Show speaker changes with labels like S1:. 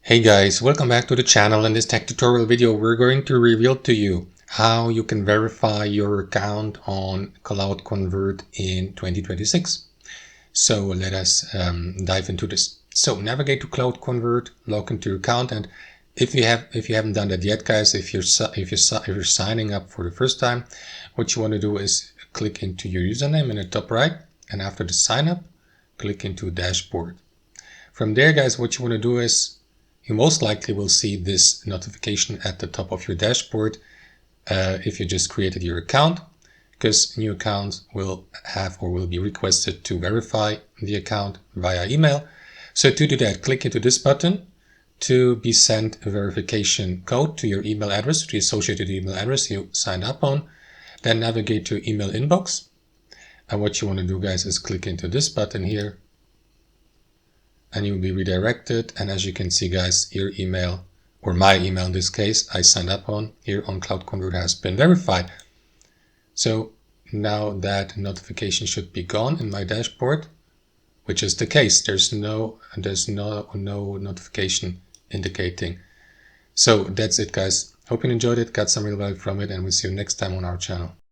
S1: Hey guys, welcome back to the channel. In this tech tutorial video, we're going to reveal to you how you can verify your account on CloudConvert in 2026. So let us dive into this. So navigate to CloudConvert, log into your account, and if you haven't done that yet, guys, if you're signing up for the first time, what you want to do is click into your username in the top right, and after the sign up, click into Dashboard. From there, guys, what you want to do is you most likely will see this notification at the top of your dashboard if you just created your account, because new accounts will have or will be requested to verify the account via email. So to do that, click into this button to be sent a verification code to your email address, the associated email address you signed up on. Then navigate to email inbox. And what you want to do, guys, is click into this button here, and you'll be redirected. And as you can see, guys, your email, or my email in this case, I signed up on here on CloudConvert has been verified. So now that notification should be gone in my dashboard, which is the case. There's no notification indicating. So that's it, guys. Hope you enjoyed it, got some real value from it, and we'll see you next time on our channel.